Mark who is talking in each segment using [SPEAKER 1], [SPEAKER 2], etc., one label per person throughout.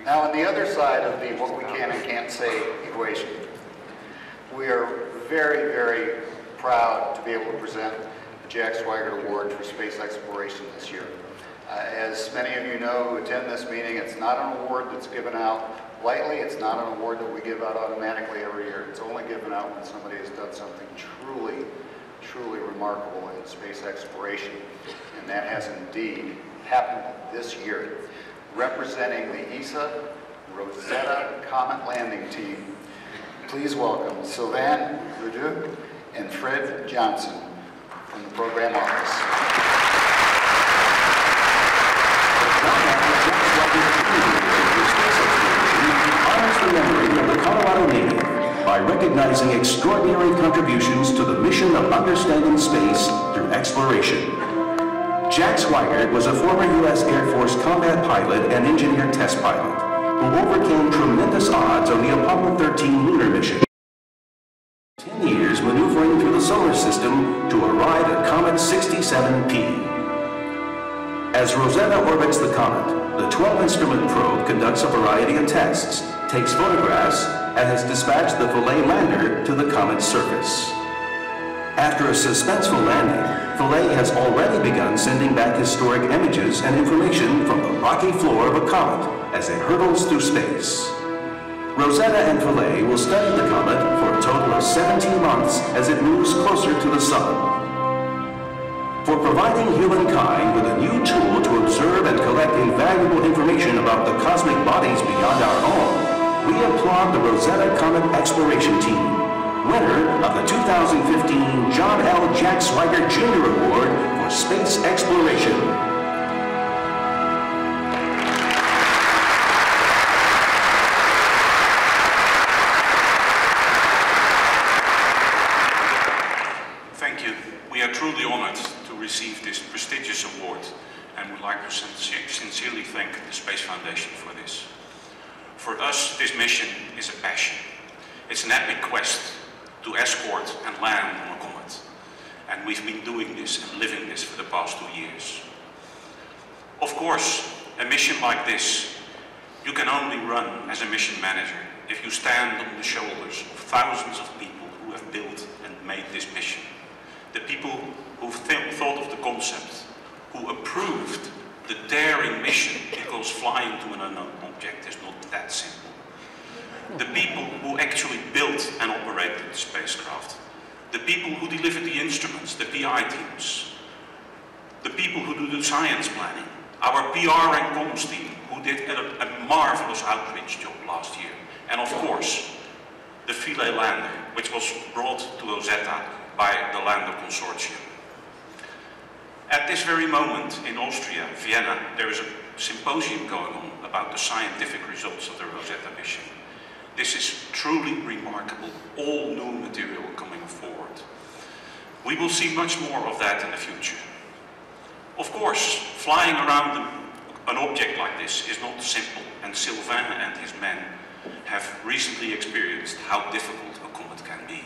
[SPEAKER 1] Now, on the other side of the what we can and can't say equation, we are very, very proud to be able to present the Jack Swaggert Award for Space Exploration this year. As many of you know who attend this meeting, it's not an award that's given out lightly. It's not an award that we give out automatically every year. It's only given out when somebody has done something truly, truly remarkable in space exploration. And that has indeed happened this year. Representing the ESA Rosetta Comet Landing Team, please welcome Sylvain Ledoux and Fred Johnson from the program office.
[SPEAKER 2] Honors the memory of the Colorado native by recognizing extraordinary contributions to the mission of understanding space through exploration. Jack Swaggert was a former U.S. Air Force combat pilot and engineer test pilot who overcame tremendous odds on the Apollo 13 lunar mission. 10 years maneuvering through the solar system to arrive at Comet 67P. As Rosetta orbits the comet, the 12-instrument probe conducts a variety of tests, takes photographs, and has dispatched the Philae lander to the comet's surface. After a suspenseful landing, Philae has already begun sending back historic images and information from the rocky floor of a comet as it hurtles through space. Rosetta and Philae will study the comet for a total of 17 months as it moves closer to the sun. For providing humankind with a new tool to observe and collect invaluable information about the cosmic bodies beyond our own, we applaud the Rosetta Comet Exploration Team, winner of the 2015 John L. Jack Swaggert Jr. Award for Space Exploration.
[SPEAKER 3] Thank you. We are truly honored to receive this prestigious award and would like to sincerely thank the Space Foundation for this. For us, this mission is a passion. It's an epic quest to escort and land on a comet. And we've been doing this and living this for the past 2 years. Of course, a mission like this, you can only run as a mission manager if you stand on the shoulders of thousands of people who have built and made this mission. The people who've thought of the concept, who approved the daring mission, because flying to an unknown object is not that simple. The people who actually built and operated the spacecraft. The people who delivered the instruments, the PI teams. The people who do the science planning. Our PR and comms team, who did a marvelous outreach job last year. And of course, the Philae lander, which was brought to Rosetta by the Lander Consortium. At this very moment in Austria, Vienna, there is a symposium going on about the scientific results of the Rosetta mission. This is truly remarkable, all new material coming forward. We will see much more of that in the future. Of course, flying around an object like this is not simple, and Sylvain and his men have recently experienced how difficult a comet can be.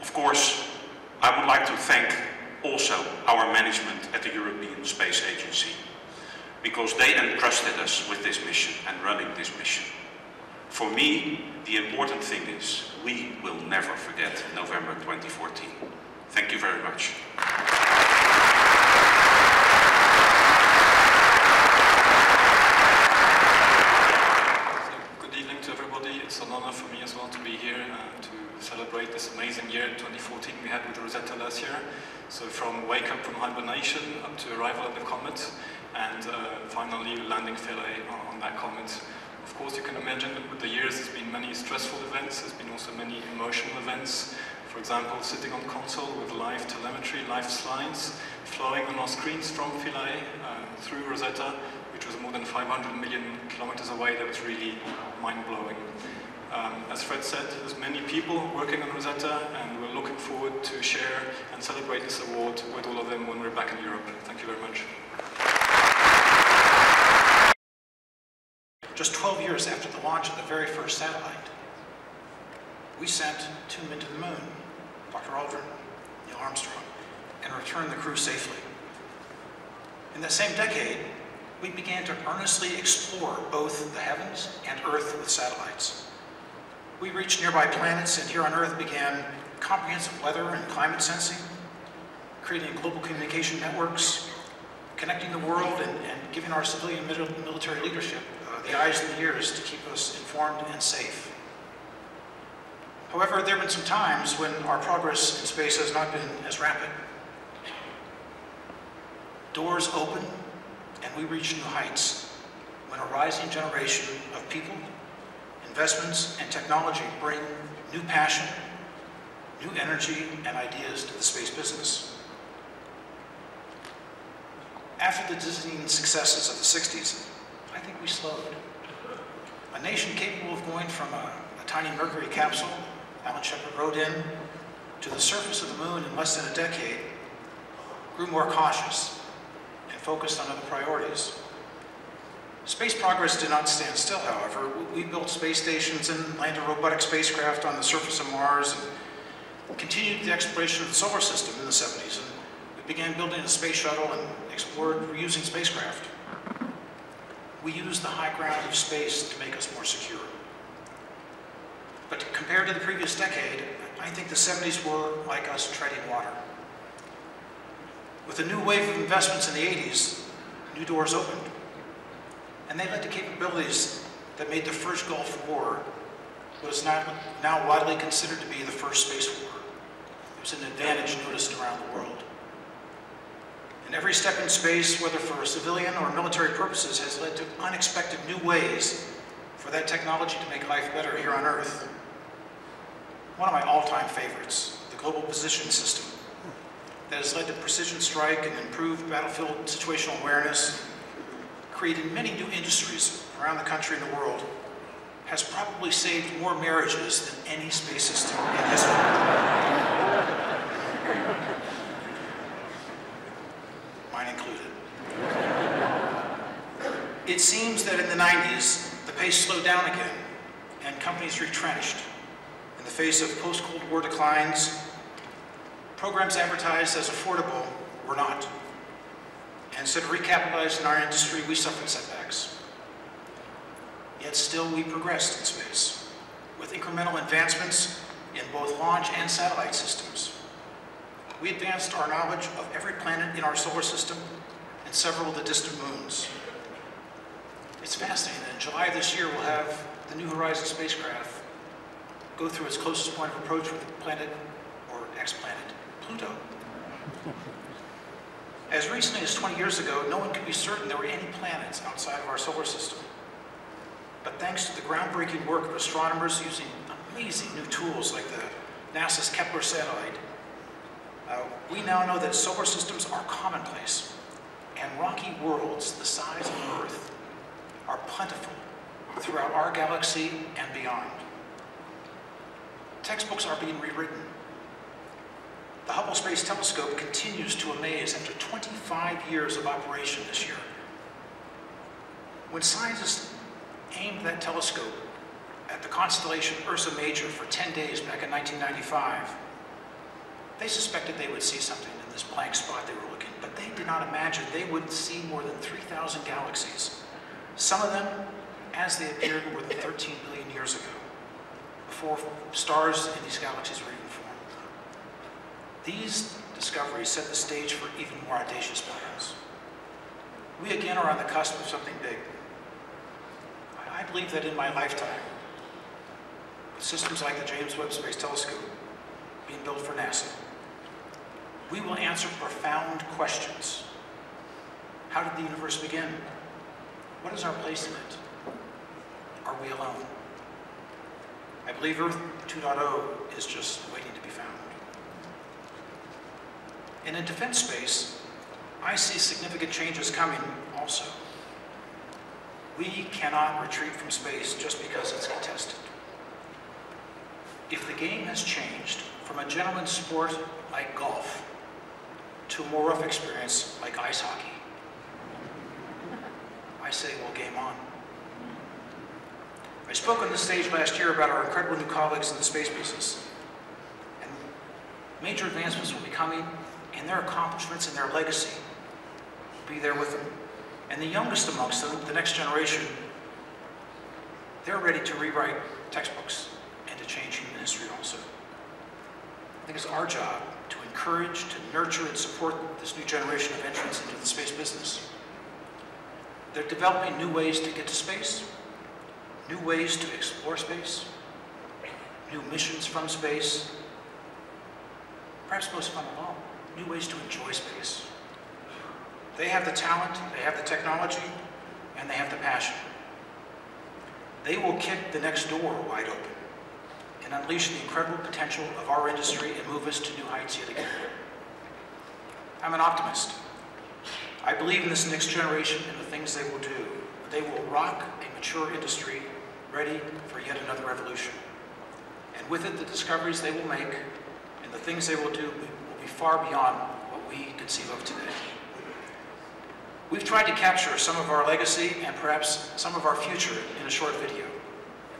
[SPEAKER 3] Of course, I would like to thank also our management at the European Space Agency, because they entrusted us with this mission and running this mission. For me, the important thing is we will never forget November 2014. Thank you very much.
[SPEAKER 4] It's an honor for me as well to be here to celebrate this amazing year 2014 we had with Rosetta last year. So from wake up from hibernation up to arrival at the comet and finally landing Philae on that comet. Of course, you can imagine that with the years there's been many stressful events, there's been also many emotional events. For example, sitting on console with live telemetry, live slides, flowing on our screens from Philae through Rosetta, which was more than 500 million kilometers away. That was really mind-blowing. As Fred said, there's many people working on Rosetta, and we're looking forward to share and celebrate this award with all of them when we're back in Europe. Thank you very much.
[SPEAKER 5] Just 12 years after the launch of the very first satellite, we sent 2 men to the moon, Dr. Aldrin, Neil Armstrong. return the crew safely. In that same decade, we began to earnestly explore both the heavens and Earth with satellites. We reached nearby planets and here on Earth began comprehensive weather and climate sensing, creating global communication networks, connecting the world and giving our civilian military leadership the eyes and the ears to keep us informed and safe. However, there have been some times when our progress in space has not been as rapid. Doors open and we reach new heights when a rising generation of people, investments, and technology bring new passion, new energy, and ideas to the space business. After the dizzying successes of the 60s, I think we slowed. A nation capable of going from a tiny Mercury capsule Alan Shepard rode in to the surface of the moon in less than a decade grew more cautious and focused on other priorities. Space progress did not stand still, however. We built space stations and landed robotic spacecraft on the surface of Mars and continued the exploration of the solar system in the 70s. And we began building a space shuttle and explored reusing spacecraft. We used the high ground of space to make us more secure. But compared to the previous decade, I think the 70s were like us treading water. With a new wave of investments in the 80s, new doors opened. And they led to capabilities that made the first Gulf War what is now widely considered to be the first space war. It was an advantage noticed around the world. And every step in space, whether for civilian or military purposes, has led to unexpected new ways for that technology to make life better here on Earth. One of my all-time favorites, the Global Position System, that has led to precision strike and improved battlefield situational awareness, created many new industries around the country and the world, has probably saved more marriages than any space system in history. Mine included. It seems that in the 90s, the pace slowed down again, and companies retrenched. In the face of post-Cold War declines, programs advertised as affordable were not. And instead of recapitalizing our industry, we suffered setbacks. Yet still we progressed in space, with incremental advancements in both launch and satellite systems. We advanced our knowledge of every planet in our solar system and several of the distant moons. It's fascinating that in July this year we'll have the New Horizons spacecraft go through its closest point of approach with the planet, or exoplanet, Pluto. As recently as 20 years ago, no one could be certain there were any planets outside of our solar system. But thanks to the groundbreaking work of astronomers using amazing new tools like the NASA's Kepler satellite, we now know that solar systems are commonplace, and rocky worlds the size of Earth are plentiful throughout our galaxy and beyond. Textbooks are being rewritten. The Hubble Space Telescope continues to amaze after 25 years of operation this year. When scientists aimed that telescope at the constellation Ursa Major for 10 days back in 1995, they suspected they would see something in this blank spot they were looking, but they did not imagine they would see more than 3,000 galaxies. Some of them, as they appeared, more than 13 billion years ago, before stars in these galaxies were even formed. These discoveries set the stage for even more audacious plans. We again are on the cusp of something big. I believe that in my lifetime, with systems like the James Webb Space Telescope being built for NASA, we will answer profound questions. How did the universe begin? What is our place in it? Are we alone? I believe Earth 2.0 is just waiting to be found. And in defense space, I see significant changes coming also. We cannot retreat from space just because it's contested. If the game has changed from a gentleman's sport like golf to a more rough experience like ice hockey, I say, well, game on. I spoke on this stage last year about our incredible new colleagues in the space business. And major advancements will be coming in and their accomplishments and their legacy will be there with them. And the youngest amongst them, the next generation, they're ready to rewrite textbooks and to change human history also. I think it's our job to encourage, to nurture, and support this new generation of entrants into the space business. They're developing new ways to get to space, new ways to explore space, new missions from space, perhaps most fun of all, new ways to enjoy space. They have the talent, they have the technology, and they have the passion. They will kick the next door wide open and unleash the incredible potential of our industry and move us to new heights yet again. I'm an optimist. I believe in this next generation and the things they will do. They will rock a mature industry ready for yet another revolution. And with it, the discoveries they will make and the things they will do will be far beyond what we conceive of today. We've tried to capture some of our legacy and perhaps some of our future in a short video.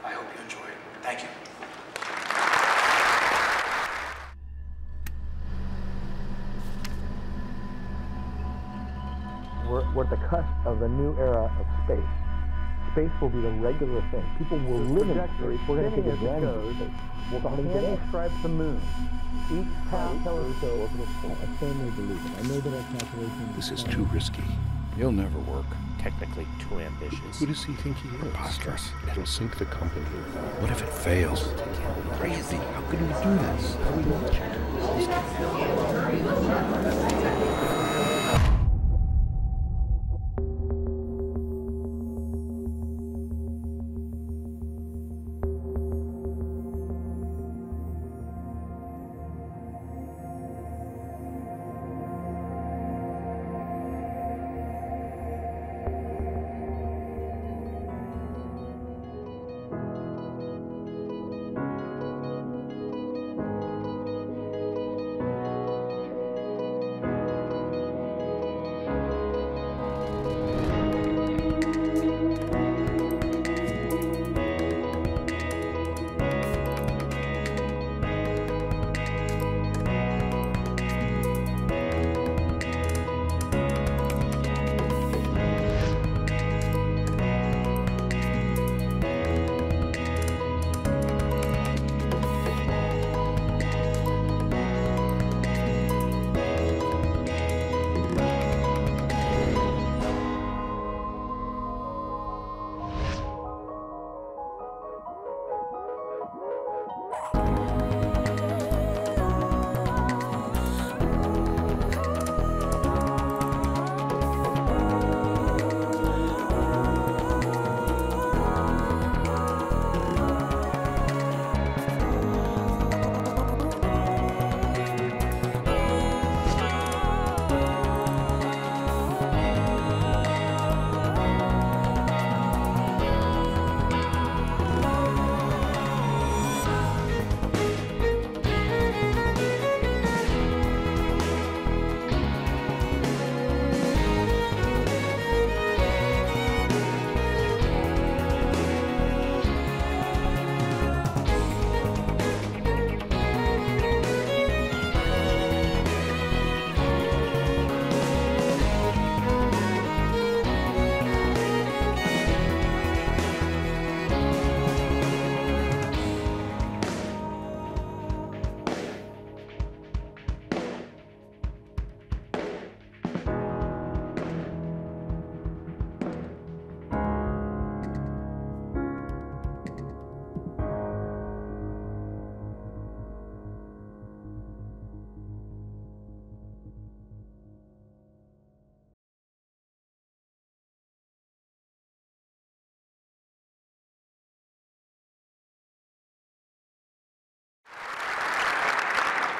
[SPEAKER 5] I hope you enjoy it. Thank you.
[SPEAKER 6] We're at the cusp of a new era of space. Space will be the regular thing. People will live in space. We're going to take advantage of space. We'll describe the moon. Each telescope over the sky. I firmly believe it. I know that our calculations...
[SPEAKER 7] This is too risky. It'll never work.
[SPEAKER 8] Technically too ambitious.
[SPEAKER 7] Who does he think he is? Preposterous. It'll sink the company. What if it fails? Crazy. How could we do this? How do we launch it?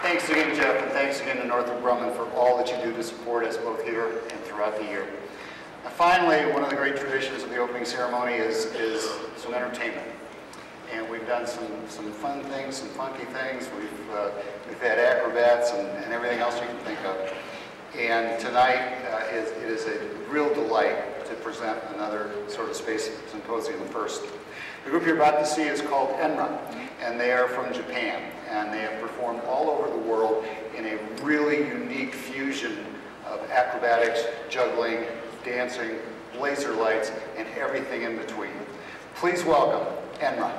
[SPEAKER 1] Thanks again, Jeff, and thanks again to Northrop Grumman for all that you do to support us both here and throughout the year. And finally, one of the great traditions of the opening ceremony is some entertainment. And we've done some fun things, some funky things. We've had acrobats and everything else you can think of. And tonight, it is a real delight to present another sort of space symposium first. The group you're about to see is called Enra, and they are from Japan. And they have performed all over the world in a really unique fusion of acrobatics, juggling, dancing, laser lights, and everything in between. Please welcome Enra.